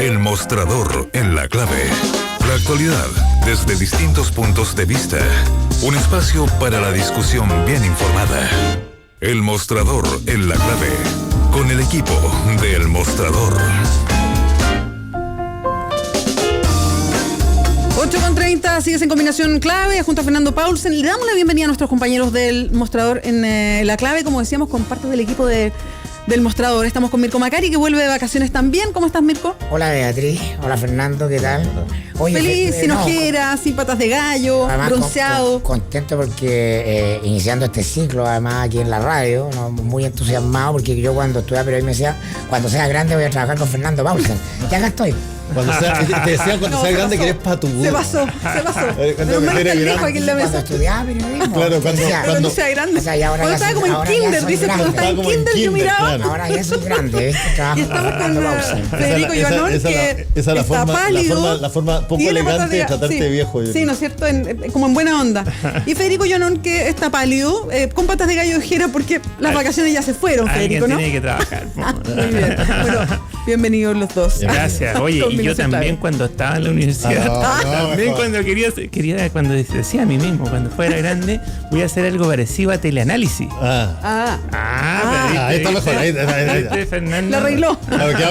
El Mostrador en la Clave. La actualidad desde distintos puntos de vista. Un espacio para la discusión bien informada. El Mostrador en la Clave. Con el equipo de El Mostrador. 8:30, sigues en Combinación Clave junto a Fernando Paulsen. Le damos la bienvenida a nuestros compañeros del Mostrador en la Clave, como decíamos, con parte del equipo del Mostrador. Estamos con Mirko Macari, que vuelve de vacaciones también. ¿Cómo estás, Mirko? Hola, Beatriz. Hola, Fernando. ¿Qué tal? Oye, feliz, sin ojeras, sin patas de gallo, además, bronceado. Contento porque iniciando este ciclo, además aquí en la radio, ¿no? Muy entusiasmado, porque yo cuando estudiaba periodismo me decía, cuando sea grande voy a trabajar con Fernando Paulsen. Ya acá estoy. Cuando sea, te decían cuando sea grande que eres patubú. Se pasó. Cuando me dijo aquí en la mesa. Cuando estudiaba periodismo. Claro, cuando sea grande. O sea, ya ahora cuando ya estaba como en kinder, dice, cuando estaba en kinder yo miraba. Claro. Ahora ya soy grande, ¿ves? Y estamos con Federico Llonón, que está pálido. La forma poco elegante de tratarte de viejo. Sí, ¿no es cierto? Como en buena onda. Y Federico Llonón, que está pálido, con patas de gallo ojera, porque las vacaciones ya se fueron, Federico, ¿no? Tiene que trabajar. Muy bien. Bueno, bienvenidos los dos. Gracias. Oye, y yo también cuando estaba en la universidad, también cuando quería, cuando decía a mí mismo, cuando fuera grande, voy a hacer algo parecido a teleanálisis. Ahí está mejor. Ahí. Fernando. La arregló. Claro, que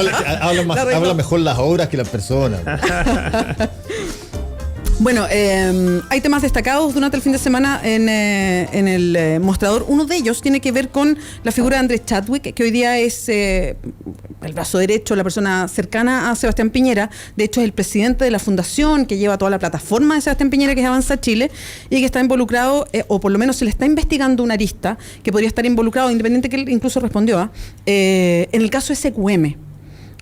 habla mejor las obras que las personas. Bueno, hay temas destacados durante el fin de semana en el Mostrador. Uno de ellos tiene que ver con la figura de Andrés Chadwick, que hoy día es el brazo derecho, la persona cercana a Sebastián Piñera. De hecho, es el presidente de la fundación que lleva toda la plataforma de Sebastián Piñera, que es Avanza Chile, y que está involucrado, o por lo menos se le está investigando una arista que podría estar involucrado, independiente que él incluso respondió, en el caso SQM.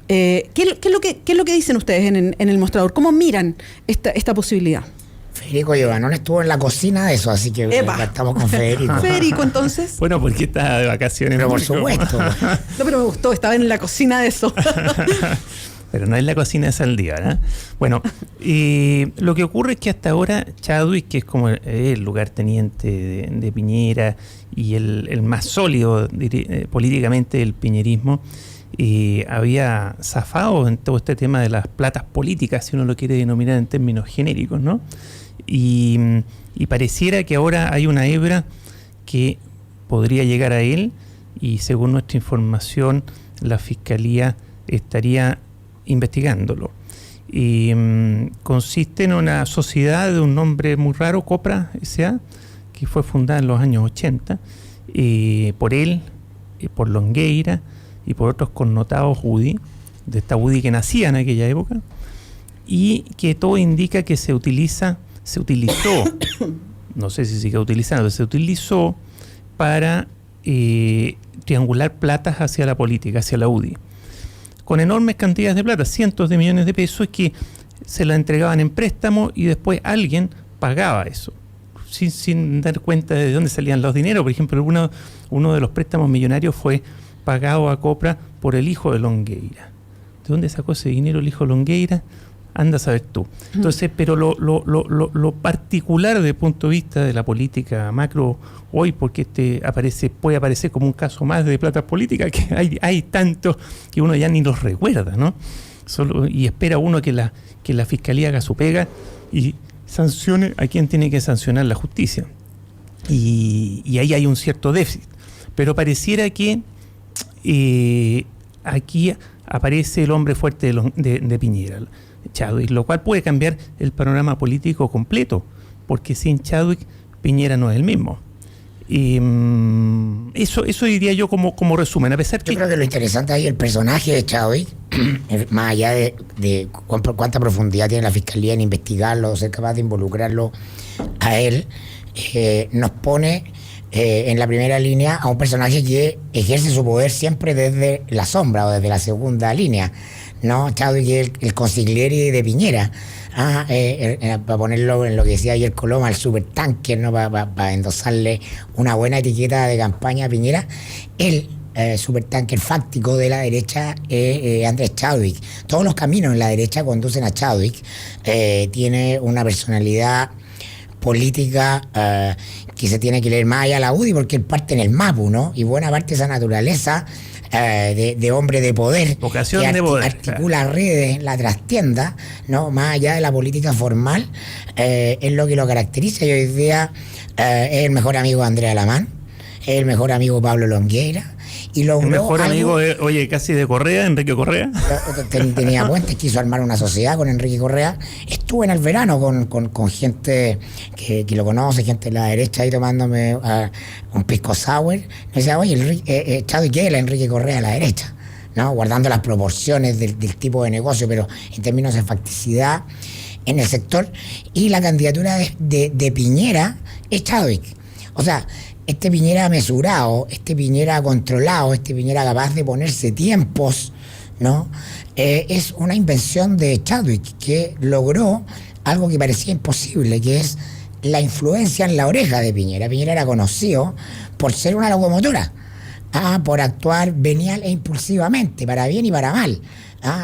¿Qué es lo que dicen ustedes en el Mostrador? ¿Cómo miran esta posibilidad? Federico Llobanón estuvo en la cocina de eso, así que estamos con Federico. Federico, entonces. Bueno, porque está de vacaciones. Pero por supuesto. No, pero me gustó, estaba en la cocina de eso. Pero no es la cocina de Saldívar, ¿eh? Bueno, y lo que ocurre es que hasta ahora Chadwick, que es como el lugarteniente de Piñera y el más sólido políticamente del piñerismo, había zafado en todo este tema de las platas políticas, si uno lo quiere denominar en términos genéricos, ¿no? Y pareciera que ahora hay una hebra que podría llegar a él, y según nuestra información la Fiscalía estaría investigándolo. Y consiste en una sociedad de un nombre muy raro, Copra S.A., que fue fundada en los años 80 por él, por Longueira y por otros connotados UDI, de esta UDI que nacía en aquella época, y que todo indica que se utilizó, no sé si sigue utilizando, se utilizó para triangular platas hacia la política, hacia la UDI, con enormes cantidades de plata, cientos de millones de pesos, que se la entregaban en préstamo y después alguien pagaba eso, sin dar cuenta de dónde salían los dineros. Por ejemplo, uno de los préstamos millonarios fue pagado a Copra por el hijo de Longueira. ¿De dónde sacó ese dinero el hijo de Longueira? Anda a saber tú. Entonces, pero lo particular desde el punto de vista de la política macro hoy, porque puede aparecer como un caso más de plata política, que hay tantos que uno ya ni los recuerda, ¿no? Y espera uno que la Fiscalía haga su pega y sancione a quien tiene que sancionar la justicia. Y ahí hay un cierto déficit. Pero pareciera que aquí aparece el hombre fuerte de Piñera, Chadwick, lo cual puede cambiar el panorama político completo, porque sin Chadwick Piñera no es el mismo. Eso diría yo como resumen, a pesar que... Yo creo que lo interesante ahí, el personaje de Chadwick, más allá de cuánta profundidad tiene la Fiscalía en investigarlo, ser capaz de involucrarlo a él, nos pone en la primera línea a un personaje que ejerce su poder siempre desde la sombra o desde la segunda línea, ¿no? Chadwick es el consigliere de Piñera, para ponerlo en lo que decía ayer Coloma, el supertanker, ¿no? Para endosarle una buena etiqueta de campaña a Piñera. El supertanker fáctico de la derecha es Andrés Chadwick. Todos los caminos en la derecha conducen a Chadwick. Tiene una personalidad política que se tiene que leer más allá de la UDI, porque él parte en el MAPU, ¿no? Y buena parte de esa naturaleza de hombre de poder, vocación que de poder, articula redes, la trastienda, ¿no? Más allá de la política formal, es lo que lo caracteriza. Y hoy día es el mejor amigo de Andrea Lamán, es el mejor amigo de Pablo Longueira. Y el mejor amigo, casi de Correa, Enrique Correa. Tenía puentes, quiso armar una sociedad con Enrique Correa. Estuve en el verano con gente que lo conoce, gente de la derecha, ahí tomándome un pisco sour. Me decía, oye, Chadwick, ¿qué es el Enrique Correa a la derecha? ¿No? Guardando las proporciones del tipo de negocio, pero en términos de facticidad en el sector. Y la candidatura de Piñera es Chadwick. O sea, este Piñera mesurado, este Piñera controlado, este Piñera capaz de ponerse tiempos, ¿no? Es una invención de Chadwick, que logró algo que parecía imposible, que es la influencia en la oreja de Piñera. Piñera era conocido por ser una locomotora, por actuar venial e impulsivamente, para bien y para mal.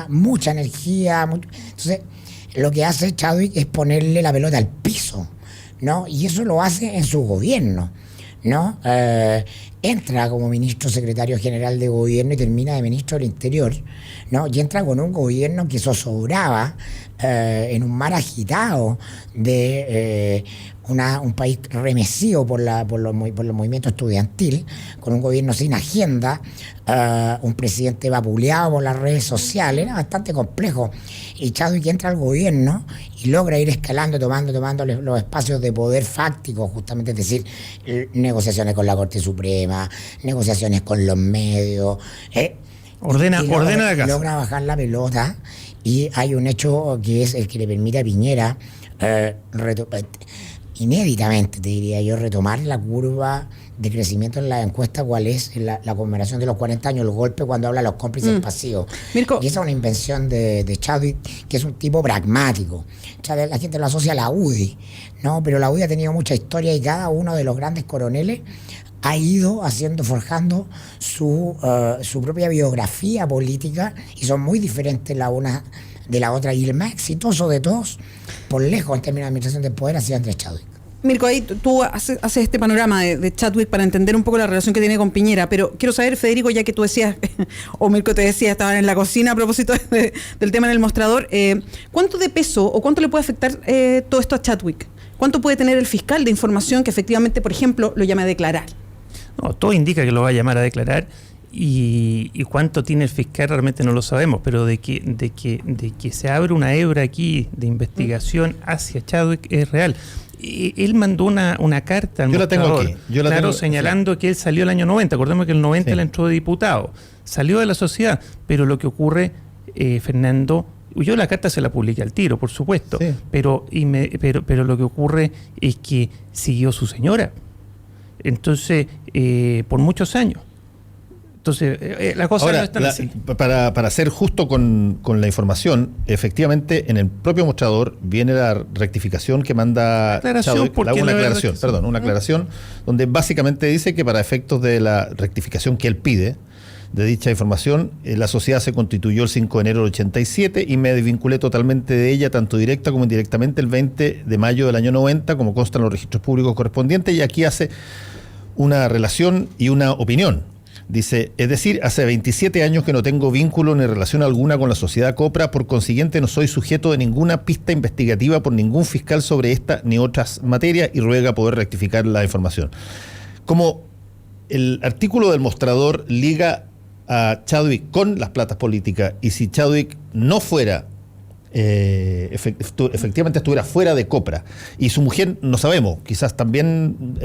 Mucha energía. Entonces, lo que hace Chadwick es ponerle la pelota al piso, ¿no? Y eso lo hace en su gobierno, ¿no? Entra como ministro secretario general de gobierno y termina de ministro del Interior, ¿no? Y entra con un gobierno que zozobraba en un mar agitado de un país remecido por los movimientos estudiantiles, con un gobierno sin agenda, un presidente vapuleado por las redes sociales. Era bastante complejo. Y Chadwick entra al gobierno y logra ir escalando, tomando los espacios de poder fácticos, justamente, es decir, negociaciones con la Corte Suprema, negociaciones con los medios. Ordena la casa. Logra bajar la pelota, y hay un hecho que es el que le permite a Piñera inéditamente, te diría yo, retomar la curva de crecimiento en la encuesta. ¿Cuál es la conmemoración de los 40 años, el golpe, cuando habla de los cómplices pasivos? Mirko. Y esa es una invención de Chadwick, que es un tipo pragmático. La gente lo asocia a la UDI, ¿no? Pero la UDI ha tenido mucha historia, y cada uno de los grandes coroneles ha ido forjando su propia biografía política, y son muy diferentes la una de la otra. Y el más exitoso de todos, por lejos, en términos de administración del poder, ha sido Andrés Chadwick. Mirko, ahí tú haces este panorama de Chadwick para entender un poco la relación que tiene con Piñera, pero quiero saber, Federico, ya que tú decías, o Mirko te decía, estaban en la cocina a propósito del tema en el mostrador, ¿cuánto de peso o cuánto le puede afectar todo esto a Chadwick? ¿Cuánto puede tener el fiscal de información que efectivamente, por ejemplo, lo llame a declarar? No, todo indica que lo va a llamar a declarar, y cuánto tiene el fiscal realmente no lo sabemos, pero de que se abre una hebra aquí de investigación hacia Chadwick es real. Él mandó una carta al mostrador, señalando que él salió el año 90. Acordemos que el 90 él entró de diputado, salió de la sociedad, pero lo que ocurre, Fernando, yo la carta se la publiqué al tiro, por supuesto, pero lo que ocurre es que siguió su señora, entonces, por muchos años. Entonces, la cosa no es tan así. Para ser justo con la información, efectivamente, en el propio mostrador viene la rectificación que manda Chadwick, una aclaración, donde básicamente dice que para efectos de la rectificación que él pide de dicha información, la sociedad se constituyó el 5 de enero del 87 y me desvinculé totalmente de ella, tanto directa como indirectamente, el 20 de mayo del año 90, como consta en los registros públicos correspondientes, y aquí hace una relación y una opinión. Dice, es decir, hace 27 años que no tengo vínculo ni relación alguna con la sociedad Copra, por consiguiente no soy sujeto de ninguna pista investigativa por ningún fiscal sobre esta ni otras materias, y ruega poder rectificar la información. Como el artículo del mostrador liga a Chadwick con las platas políticas, y si Chadwick no fuera efectivamente estuviera fuera de Copra, y su mujer no sabemos, quizás también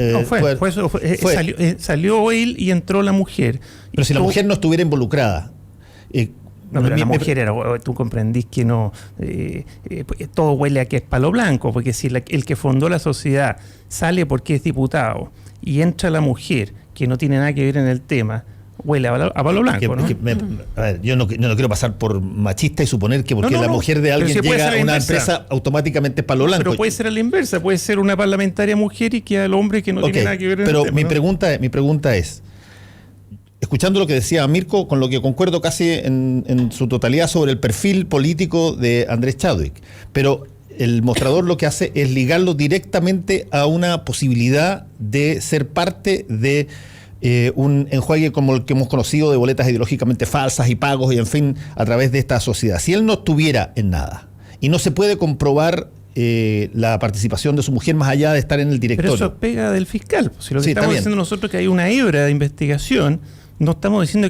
salió él y entró la mujer, pero si la mujer no estuviera involucrada, no, pero la mujer era, tú comprendís que no, todo huele a que es palo blanco, porque si el que fundó la sociedad sale porque es diputado y entra la mujer que no tiene nada que ver en el tema, huele a palo blanco, ¿no? A ver, yo no quiero pasar por machista y suponer que porque la mujer de alguien llega a una empresa, automáticamente es palo blanco. Pero puede ser a la inversa, puede ser una parlamentaria mujer y que al hombre que no tiene nada que ver en el tema. Pero mi pregunta es, escuchando lo que decía Mirko, con lo que concuerdo casi en su totalidad sobre el perfil político de Andrés Chadwick, pero el mostrador lo que hace es ligarlo directamente a una posibilidad de ser parte de un enjuague como el que hemos conocido de boletas ideológicamente falsas y pagos y en fin, a través de esta sociedad. Si él no estuviera en nada y no se puede comprobar la participación de su mujer más allá de estar en el directorio. Pero eso pega del fiscal. Si lo que estamos diciendo nosotros es que hay una hebra de investigación, no estamos diciendo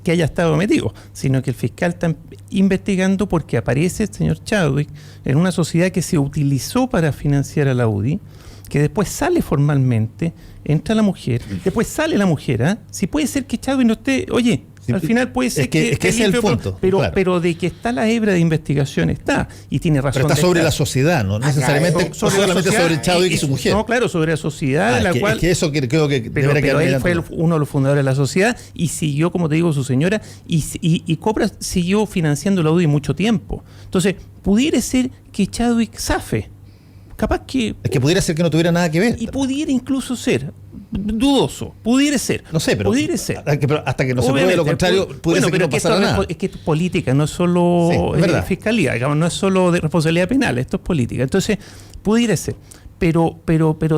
que haya estado metido, sino que el fiscal está investigando porque aparece el señor Chadwick en una sociedad que se utilizó para financiar a la UDI, que después sale formalmente, entra la mujer, después sale la mujer. Si puede ser que Chadwick no esté, oye, al final puede ser que ese es el punto. Pero de que está la hebra de investigación está, y tiene razón. Pero está sobre la sociedad, no necesariamente solamente sobre Chadwick y su mujer. No, claro, sobre la sociedad, la cual. Es que eso creo que debería quedar. Pero él fue uno de los fundadores de la sociedad y siguió, como te digo, su señora, y Copra siguió financiando la UDI mucho tiempo. Entonces, pudiera ser que Chadwick zafe. Capaz que... Es que pudiera ser que no tuviera nada que ver. Y pudiera incluso ser dudoso, pudiera ser. No sé, pero pudiera ser. Hasta que no se pruebe lo contrario, pudiera ser que no pasara nada. Es que esto es política, no es solo fiscalía, digamos, no es solo de responsabilidad penal, esto es política. Entonces, pudiera ser. Pero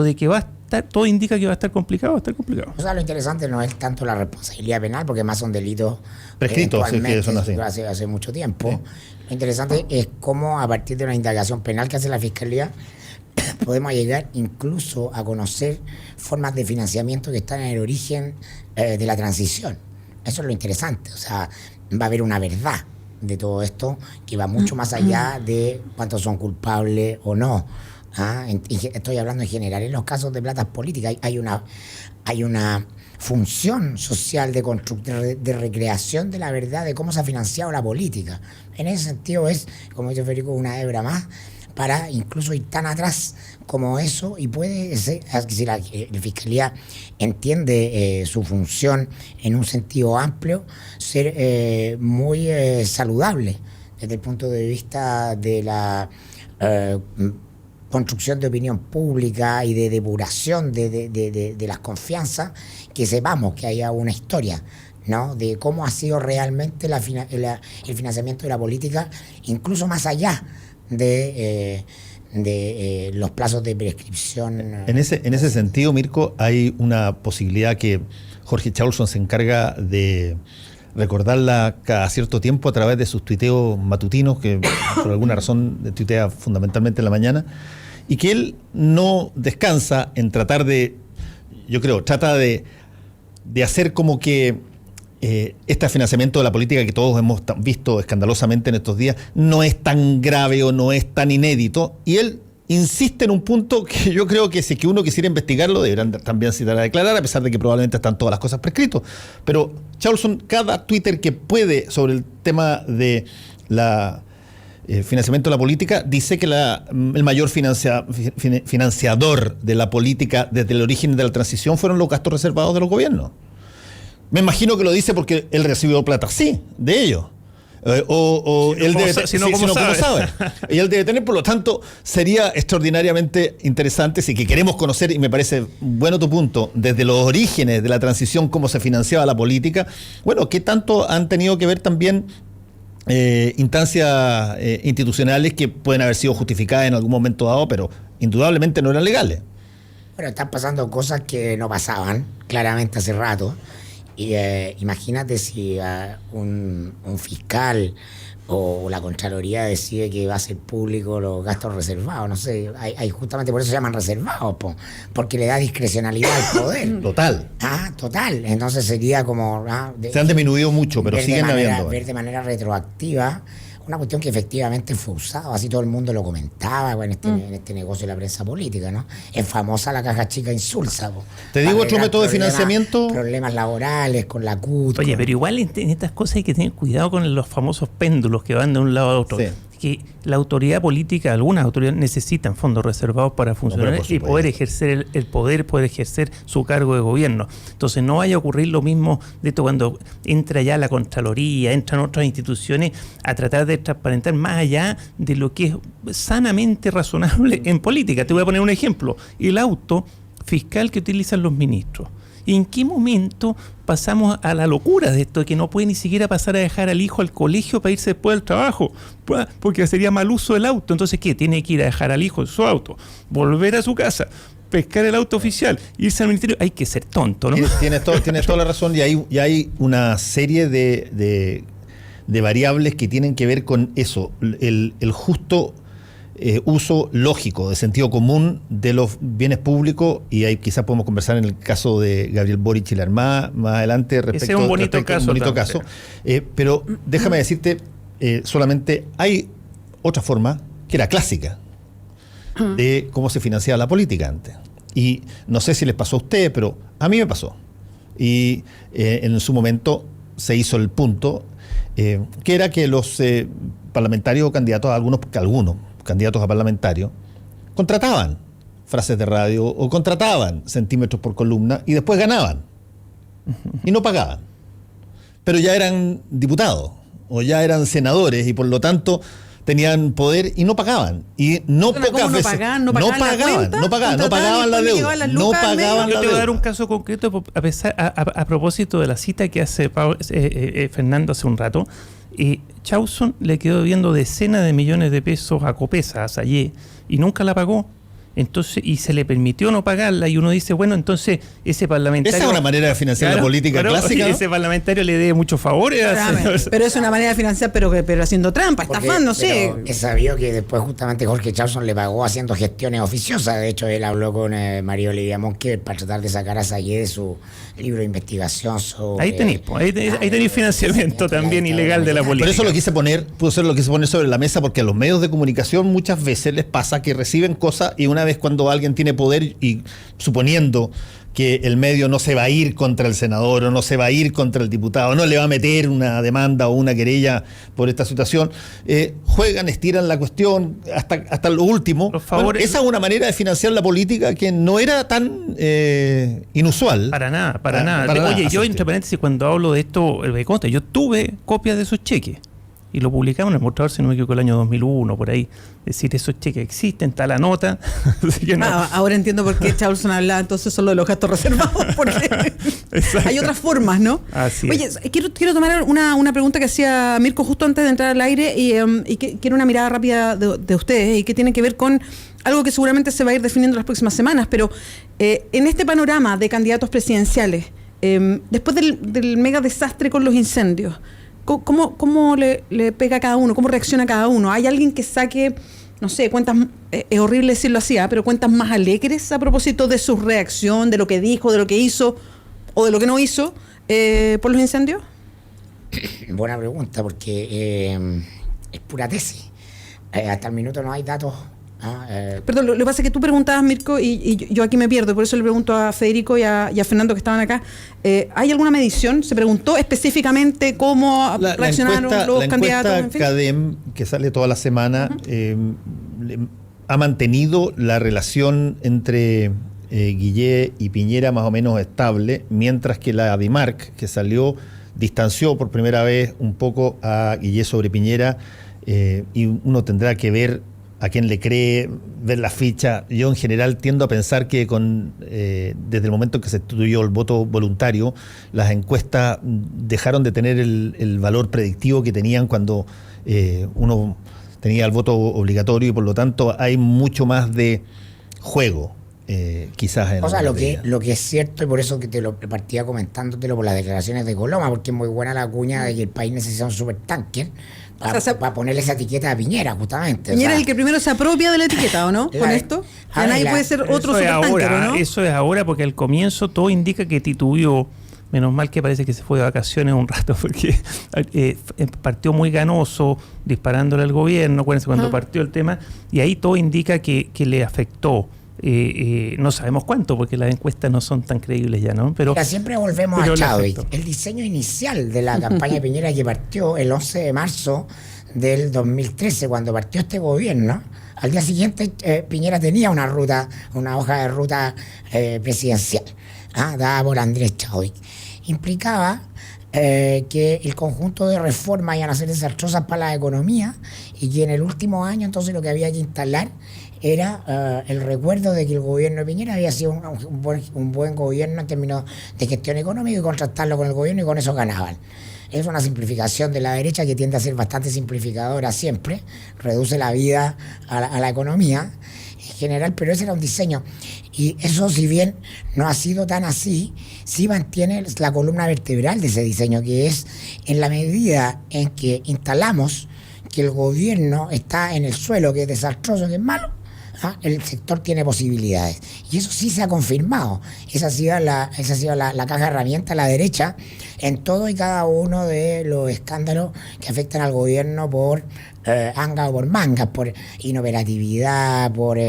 de que va a estar, todo indica que va a estar complicado, va a estar complicado. O sea, lo interesante no es tanto la responsabilidad penal, porque más son delitos prescritos, que son así. Hace mucho tiempo. Sí. Lo interesante es cómo, a partir de una indagación penal que hace la Fiscalía, podemos llegar incluso a conocer formas de financiamiento que están en el origen de la transición. Eso es lo interesante. O sea, va a haber una verdad de todo esto que va mucho más allá de cuántos son culpables o no. Estoy hablando en general. En los casos de platas políticas hay una función social de recreación de la verdad de cómo se ha financiado la política. En ese sentido es, como dice Federico, una hebra más para incluso ir tan atrás como eso, y puede ser, si la Fiscalía entiende su función en un sentido amplio, ser muy saludable desde el punto de vista de la construcción de opinión pública y de depuración de las confianzas, que sepamos que haya una historia, ¿no?, de cómo ha sido realmente el financiamiento de la política, incluso más allá de los plazos de prescripción. En ese sentido, Mirko, hay una posibilidad que Jorge Chaulson se encarga de recordarla cada cierto tiempo a través de sus tuiteos matutinos, que por alguna razón tuitea fundamentalmente en la mañana, y que él no descansa en trata de hacer como que este financiamiento de la política que todos hemos visto escandalosamente en estos días no es tan grave o no es tan inédito, y él insiste en un punto que yo creo que si que uno quisiera investigarlo deberán también citar a declarar, a pesar de que probablemente están todas las cosas prescritas. Pero Chaulson, cada Twitter que puede sobre el tema de la financiamiento de la política, dice que el mayor financiador de la política desde el origen de la transición fueron los gastos reservados de los gobiernos. Me imagino que lo dice porque él recibió plata, sí, de ellos. Él debe sabe. Y él debe tener, por lo tanto, sería extraordinariamente interesante, si que queremos conocer, y me parece bueno tu punto, desde los orígenes de la transición, cómo se financiaba la política. Bueno, ¿qué tanto han tenido que ver también instancias institucionales que pueden haber sido justificadas en algún momento dado, pero indudablemente no eran legales? Bueno, están pasando cosas que no pasaban, claramente, hace rato. Y imagínate si un fiscal o la Contraloría decide que va a ser público los gastos reservados, no sé, hay justamente por eso se llaman reservados, porque le da discrecionalidad al poder. Total. Total. Entonces sería como... se han disminuido mucho, pero siguen habiendo. Ver de manera retroactiva una cuestión que efectivamente fue usada, así todo el mundo lo comentaba en este negocio de la prensa política, ¿no? Es famosa la caja chica insulsa. Te digo otro método de financiamiento. Problemas laborales con la CUT. Oye, pero igual en estas cosas hay que tener cuidado con los famosos péndulos que van de un lado a otro. Sí. Que la autoridad política, algunas autoridades necesitan fondos reservados para funcionar y poder ejercer poder ejercer su cargo de gobierno. Entonces no vaya a ocurrir lo mismo de esto cuando entra ya la Contraloría, entran otras instituciones a tratar de transparentar más allá de lo que es sanamente razonable en política. Te voy a poner un ejemplo: el auto fiscal que utilizan los ministros. ¿En qué momento pasamos a la locura de esto, de que no puede ni siquiera pasar a dejar al hijo al colegio para irse después del trabajo? Porque sería mal uso del auto. Entonces, ¿qué? Tiene que ir a dejar al hijo en su auto, volver a su casa, pescar el auto oficial, irse al ministerio, hay que ser tonto, ¿no? Tienes toda la razón, y hay una serie de variables que tienen que ver con eso, el justo uso lógico, de sentido común de los bienes públicos, y ahí quizás podemos conversar en el caso de Gabriel Boric y la Armada más adelante respecto. Ese es un bonito caso. Pero déjame decirte, solamente hay otra forma que era clásica de cómo se financiaba la política antes. Y no sé si les pasó a ustedes, pero a mí me pasó. Y en su momento se hizo el punto, que era que los parlamentarios o candidatos, algunos candidatos a parlamentarios, contrataban frases de radio o contrataban centímetros por columna y después ganaban. Y no pagaban. Pero ya eran diputados o ya eran senadores y por lo tanto tenían poder y no pagaban. Y no pocas veces. No pagaban la deuda. No pagaban la deuda. Yo te voy a dar un caso concreto a propósito de la cita que hace Fernando hace un rato. Chausson le quedó debiendo decenas de millones de pesos a Copesa, a Sayé, y nunca la pagó. Entonces, y se le permitió no pagarla, y uno dice, bueno, entonces ese parlamentario... Esa es una manera de financiar la política clásica, ¿no? Ese parlamentario le dé muchos favores. Pero es una manera de financiar, pero haciendo trampa, estafando, sí. Es sabido que después justamente Jorge Chausson le pagó haciendo gestiones oficiosas. De hecho, él habló con María Olivia Monque para tratar de sacar a Sayé de su libro de investigación sobre... Ahí tenéis financiamiento también ilegal de la política. Por eso lo quise poner sobre la mesa, porque a los medios de comunicación muchas veces les pasa que reciben cosas y una vez cuando alguien tiene poder y suponiendo que el medio no se va a ir contra el senador o no se va a ir contra el diputado, no le va a meter una demanda o una querella por esta situación, juegan, estiran la cuestión hasta lo último. Bueno, esa es una manera de financiar la política que no era tan inusual. Para nada. Oye, yo entre paréntesis, cuando hablo de esto, yo tuve copias de esos cheques y lo publicamos en el Mostrador, si no me equivoco, el año 2001, por ahí. Es decir, esos cheques existen, está la nota. No. Ahora entiendo por qué Chausson hablaba entonces solo de los gastos reservados, porque hay otras formas, ¿no? Así Oye, es. quiero tomar una pregunta que hacía Mirko justo antes de entrar al aire y que quiero una mirada rápida de ustedes y que tiene que ver con algo que seguramente se va a ir definiendo las próximas semanas, pero en este panorama de candidatos presidenciales, después del mega desastre con los incendios, ¿cómo le pega a cada uno? ¿Cómo reacciona cada uno? ¿Hay alguien que saque, no sé, cuentas, es horrible decirlo así, pero cuentas más alegres a propósito de su reacción, de lo que dijo, de lo que hizo o de lo que no hizo por los incendios? Buena pregunta, porque es pura tesis. Hasta el minuto no hay datos. Perdón, lo que pasa es que tú preguntabas, Mirko, y yo aquí me pierdo, por eso le pregunto a Federico y a Fernando que estaban acá. ¿Hay alguna medición? ¿Se preguntó específicamente cómo reaccionaron los candidatos? La encuesta CADEM, que sale toda la semana, ha mantenido la relación entre Guillé y Piñera más o menos estable, mientras que la DIMARC, que salió, distanció por primera vez un poco a Guillé sobre Piñera, y uno tendrá que ver a quién le cree, ver la ficha. Yo en general tiendo a pensar que desde el momento en que se instituyó el voto voluntario, las encuestas dejaron de tener el valor predictivo que tenían cuando uno tenía el voto obligatorio, y por lo tanto hay mucho más de juego, quizás. Lo que es cierto, y por eso que te lo partía comentándotelo por las declaraciones de Coloma, porque es muy buena la cuña de que el país necesita un supertanker para ponerle esa etiqueta a Piñera, justamente. Piñera es el que primero se apropia de la etiqueta, ¿o no? Con esto. Nadie puede ser otro supertanker, ¿no? Eso es ahora, porque al comienzo todo indica que titubeó. Menos mal que parece que se fue de vacaciones un rato, porque partió muy ganoso, disparándole al gobierno, acuérdense cuando partió el tema, y ahí todo indica que le afectó. No sabemos cuánto, porque las encuestas no son tan creíbles ya, ¿no? Pero siempre volvemos a Chávez. El diseño inicial de la campaña de Piñera, que partió el 11 de marzo del 2013, cuando partió este gobierno, al día siguiente Piñera tenía una hoja de ruta presidencial, dada por Andrés Chadwick. Implicaba que el conjunto de reformas iban a ser desastrosas para la economía, y que en el último año entonces lo que había que instalar era el recuerdo de que el gobierno de Piñera había sido un buen gobierno en términos de gestión económica, y contrastarlo con el gobierno, y con eso ganaban. Es una simplificación de la derecha que tiende a ser bastante simplificadora siempre, reduce la vida a la economía, general, pero ese era un diseño. Y eso, si bien no ha sido tan así, sí mantiene la columna vertebral de ese diseño, que es en la medida en que instalamos que el gobierno está en el suelo, que es desastroso, que es malo, el sector tiene posibilidades. Y eso sí se ha confirmado. Esa ha sido la caja de herramientas a la derecha en todo y cada uno de los escándalos que afectan al gobierno por anga o por mangas, por inoperatividad, por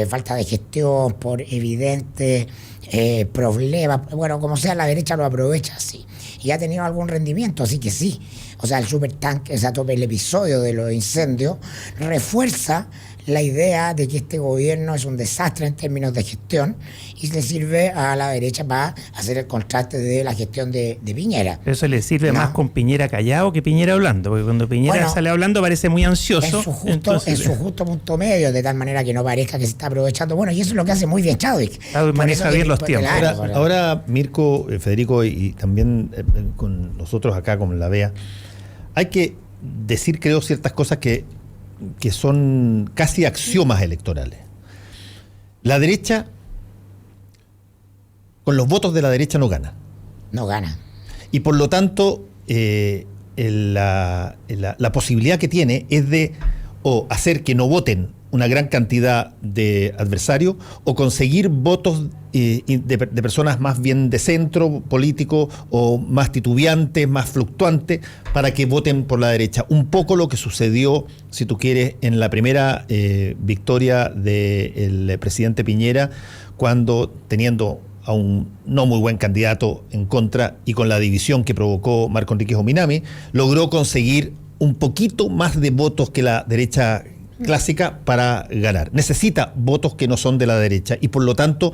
falta de gestión, por evidentes problemas. Bueno, como sea, la derecha lo aprovecha así. Y ha tenido algún rendimiento, así que sí. O sea, el supertanque, el episodio de los incendios refuerza la idea de que este gobierno es un desastre en términos de gestión y le sirve a la derecha para hacer el contraste de la gestión de Piñera. Pero eso le sirve más con Piñera callado que Piñera hablando, porque cuando Piñera sale hablando parece muy ansioso. En su justo punto medio, de tal manera que no parezca que se está aprovechando. Bueno, y eso es lo que hace muy bien Chadwick. Maneja bien los tiempos. Ahora, Mirko, Federico y también con nosotros acá, como la VEA, hay que decir, creo, ciertas cosas que son casi axiomas electorales. La derecha, con los votos de la derecha no gana. No gana. Y por lo tanto, la posibilidad que tiene es de o hacer que no voten una gran cantidad de adversarios o conseguir votos de personas más bien de centro político o más titubeantes, más fluctuantes, para que voten por la derecha. Un poco lo que sucedió, si tú quieres, en la primera victoria del presidente Piñera, cuando teniendo a un no muy buen candidato en contra y con la división que provocó Marco Enrique Jominami, logró conseguir un poquito más de votos que la derecha clásica para ganar. Necesita votos que no son de la derecha y por lo tanto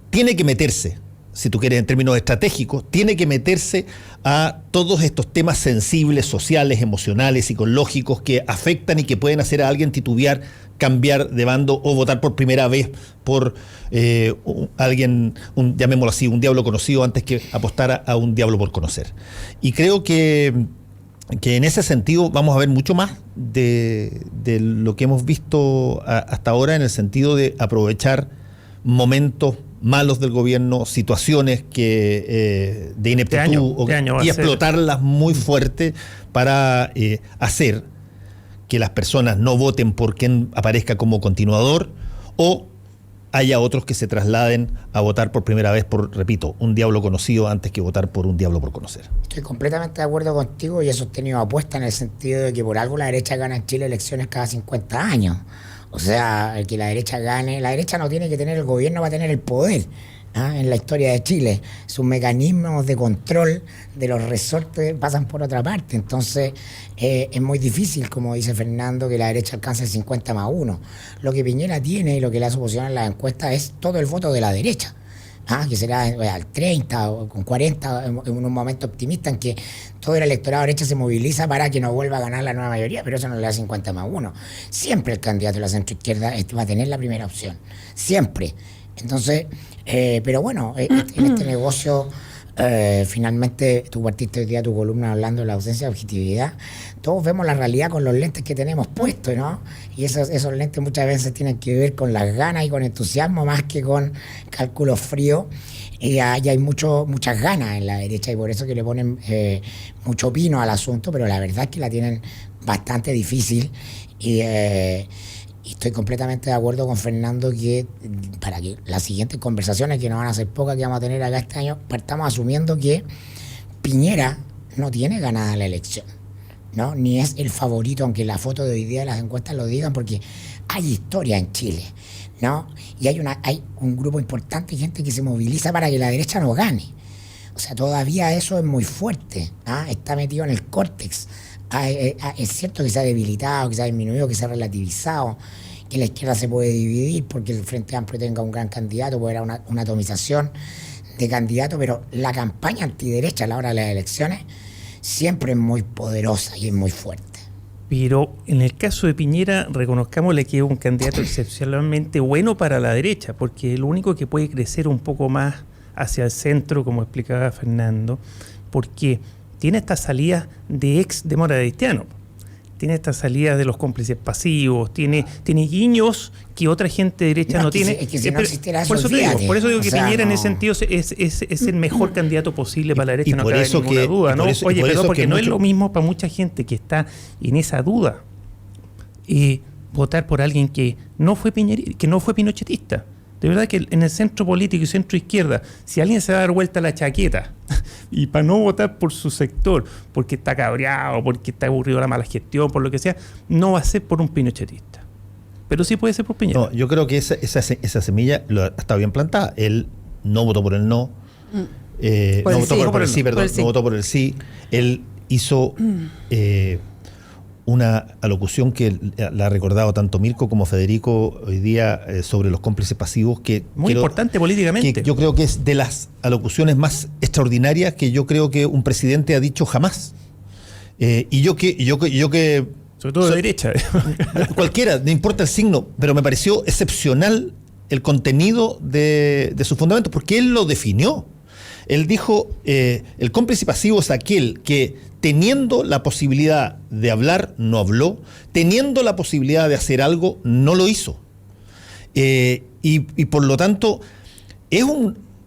tiene que meterse, si tú quieres en términos estratégicos, tiene que meterse a todos estos temas sensibles, sociales, emocionales, psicológicos que afectan y que pueden hacer a alguien titubear, cambiar de bando o votar por primera vez por alguien, llamémoslo así, un diablo conocido antes que apostar a un diablo por conocer. Y creo que en ese sentido vamos a ver mucho más de lo que hemos visto hasta ahora, en el sentido de aprovechar momentos malos del gobierno, situaciones de ineptitud y explotarlas muy fuerte para hacer que las personas no voten por quien aparezca como continuador o haya otros que se trasladen a votar por primera vez por, repito, un diablo conocido antes que votar por un diablo por conocer. Estoy completamente de acuerdo contigo y he sostenido apuesta en el sentido de que por algo la derecha gana en Chile elecciones cada 50 años. O sea, el que la derecha gane, la derecha no tiene que tener el gobierno, va a tener el poder en la historia de Chile. Sus mecanismos de control de los resortes pasan por otra parte. Entonces, es muy difícil, como dice Fernando, que la derecha alcance el 50+1. Lo que Piñera tiene y lo que le hace oposición en las encuestas es todo el voto de la derecha. Que será al 30 o con 40 en un momento optimista en que todo el electorado de derecha se moviliza para que no vuelva a ganar la nueva mayoría, pero eso no le da 50+1. Siempre el candidato de la centroizquierda va a tener la primera opción, siempre. Entonces, pero bueno, en este negocio, finalmente tú partiste hoy día tu columna hablando de la ausencia de objetividad. Todos vemos la realidad con los lentes que tenemos puestos, ¿no? Y esos lentes muchas veces tienen que ver con las ganas y con entusiasmo más que con cálculos fríos. Y hay muchas ganas en la derecha y por eso que le ponen mucho pino al asunto, pero la verdad es que la tienen bastante difícil. Y estoy completamente de acuerdo con Fernando que para que las siguientes conversaciones, que no van a ser pocas que vamos a tener acá este año, partamos asumiendo que Piñera no tiene ganada la elección, ¿no? Ni es el favorito, aunque la foto de hoy día de las encuestas lo digan, porque hay historia en Chile, ¿no? Y hay un grupo importante de gente que se moviliza para que la derecha no gane. O sea, todavía eso es muy fuerte, está metido en el córtex. Es cierto que se ha debilitado, que se ha disminuido, que se ha relativizado, que la izquierda se puede dividir porque el Frente Amplio tenga un gran candidato, puede haber una atomización de candidatos, pero la campaña antiderecha a la hora de las elecciones siempre es muy poderosa y es muy fuerte. Pero en el caso de Piñera, reconozcámosle que es un candidato excepcionalmente bueno para la derecha, porque lo único que puede crecer un poco más hacia el centro, como explicaba Fernando, porque tiene estas salidas de ex democratistas, tiene esta salida de los cómplices pasivos, tiene guiños que otra gente derecha no tiene. Es que si no existiera eso, por eso digo que Piñera en ese sentido es el mejor candidato posible para la derecha, no cabe ninguna duda, ¿no? Porque no es lo mismo para mucha gente que está en esa duda votar por alguien que no fue pinochetista. De verdad que en el centro político y centro izquierda, si alguien se va a dar vuelta la chaqueta y para no votar por su sector, porque está cabreado, porque está aburrido la mala gestión, por lo que sea, no va a ser por un pinochetista. Pero sí puede ser por Piñera. No, yo creo que esa semilla está bien plantada. Él no votó por el no. No votó por el sí, perdón. No votó por el sí. Él hizo una alocución que la ha recordado tanto Mirko como Federico hoy día sobre los cómplices pasivos, que muy importante políticamente. Que yo creo que es de las alocuciones más extraordinarias que yo creo que un presidente ha dicho jamás. Y yo que sobre todo de derecha. Cualquiera, no importa el signo, pero me pareció excepcional el contenido de sus fundamentos, porque él lo definió. Él dijo, el cómplice pasivo es aquel que, teniendo la posibilidad de hablar, no habló, teniendo la posibilidad de hacer algo, no lo hizo. Y por lo tanto, es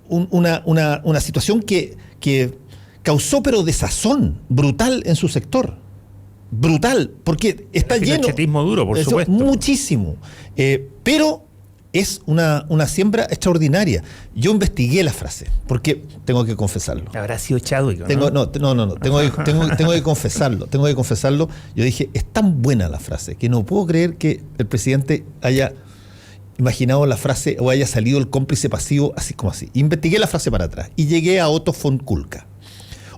una situación que causó pero desazón brutal en su sector. Brutal, porque está lleno... El pinochetismo duro, por supuesto. Muchísimo. Pero es una siembra extraordinaria. Yo investigué la frase, porque tengo que confesarlo. Habrá sido Chadwick, ¿no? Tengo que confesarlo. Yo dije, es tan buena la frase que no puedo creer que el presidente haya imaginado la frase o haya salido el cómplice pasivo así como así. Investigué la frase para atrás y llegué a Otto von Kulka.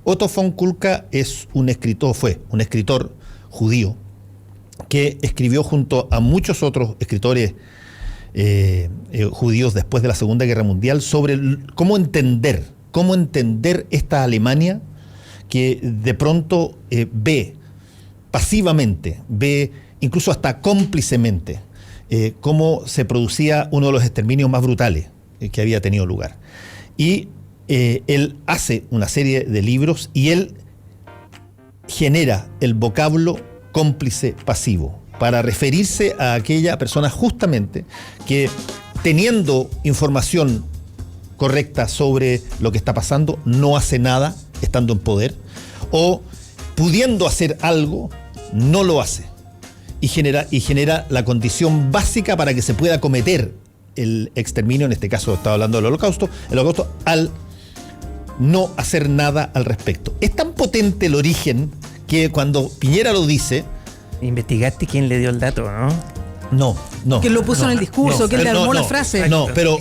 Otto von Kulka fue un escritor judío que escribió junto a muchos otros escritores judíos después de la Segunda Guerra Mundial sobre cómo entender esta Alemania que de pronto ve pasivamente, ve incluso hasta cómplicemente cómo se producía uno de los exterminios más brutales que había tenido lugar. Y él hace una serie de libros y él genera el vocablo cómplice pasivo para referirse a aquella persona justamente que, teniendo información correcta sobre lo que está pasando, no hace nada estando en poder, o pudiendo hacer algo, no lo hace y genera la condición básica para que se pueda cometer el exterminio. En este caso estaba hablando del holocausto al no hacer nada al respecto. Es tan potente el origen que cuando Piñera lo dice... ¿Investigaste quién le dio el dato, no? No. ¿Quién lo puso en el discurso? ¿Quién le armó la frase? No, pero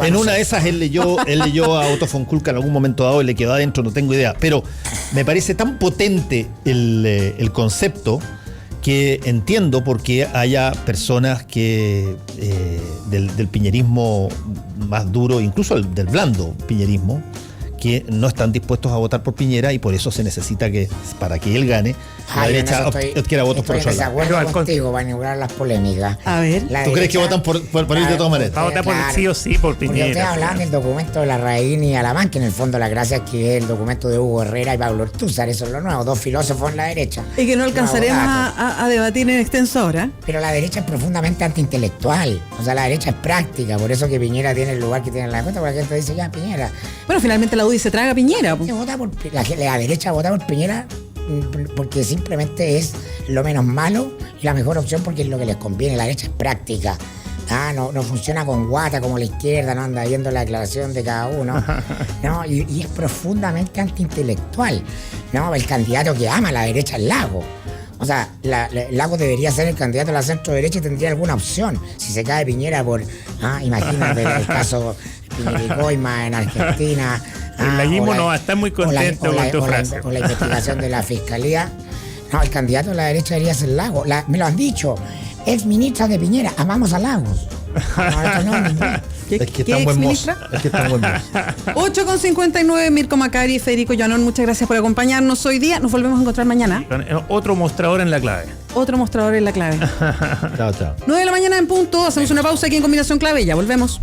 en una de esas él leyó a Otto von Kulka en algún momento dado y le quedó adentro, no tengo idea. Pero me parece tan potente el concepto que entiendo por qué haya personas que del piñerismo más duro, incluso del blando piñerismo, que no están dispuestos a votar por Piñera, y por eso se necesita que, para que él gane, la derecha adquiera votos por otro lado. Estoy de acuerdo contigo para inaugurar las polémicas. A ver. ¿Tú crees que votan por ir de todas maneras? Va a votar por sí o sí por Piñera. Porque ustedes hablaban del documento de Larraín y Alamán, que en el fondo la gracia es que es el documento de Hugo Herrera y Pablo Ortúzar, eso es lo nuevo, dos filósofos en la derecha. Y que no alcanzaremos a debatir en extenso ahora. Pero la derecha es profundamente antiintelectual, o sea, la derecha es práctica, por eso que Piñera tiene el lugar que tiene en la cuenta, porque la gente dice, ya, Piñera. Bueno, finalmente la UDI se traga a Piñera. La derecha vota por Piñera porque simplemente es lo menos malo y la mejor opción porque es lo que les conviene. La derecha es práctica. No funciona con guata como la izquierda, no anda viendo la declaración de cada uno. No, y es profundamente antiintelectual. No, el candidato que ama a la derecha es Lago. O sea, Lago debería ser el candidato a la centro derecha y tendría alguna opción. Si se cae Piñera por, imagínate el caso Piñera en Argentina. El laguismo no va a estar muy contento con tu frase. O la investigación de la fiscalía. No, el candidato a la derecha debería ser Lago. Me lo han dicho. Es ministra de Piñera. Amamos a Lagos. Es que están buen mozo. 8:59, Mirko Macari, Federico Llanón, muchas gracias por acompañarnos hoy día. Nos volvemos a encontrar mañana. Otro mostrador en la clave. Chao. 9 de la mañana en punto. Hacemos una pausa aquí en Combinación Clave y ya volvemos.